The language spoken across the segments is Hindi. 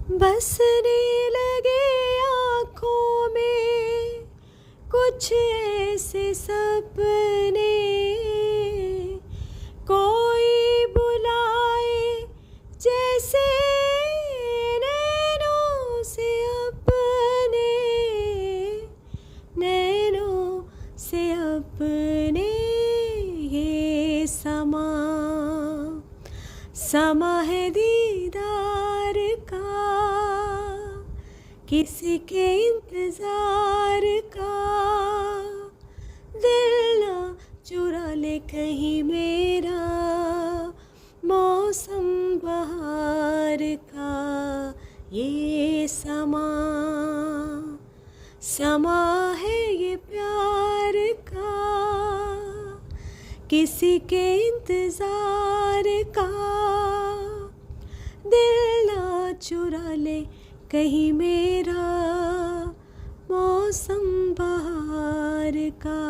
बसने लगे आँखों में कुछ ऐसे सपने, कोई बुलाए जैसे नैनों से अपने, नैनों से अपने। ये समा है दीदार का, किसी के इंतजार का। दिल ना चुरा ले कहीं मेरा मौसम बहार का। ये समा है ये प्यार का, किसी के इंतजार का। दिल ना चुरा ले कहीं मेरा मौसम बहार का।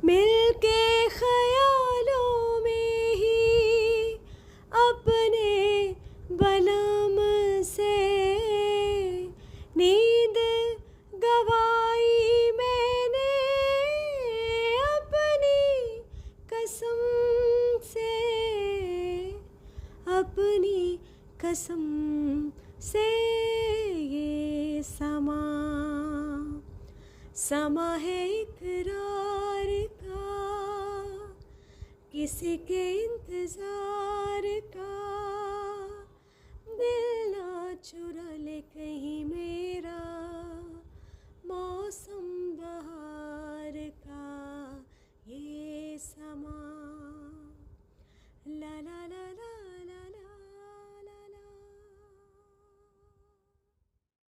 मिलके ख्यालों में ही अपने बलम से नींद गवाई मैंने अपनी कसम से, अपनी कसम से। ये समा है इकरार का, किसी के इंतजार का।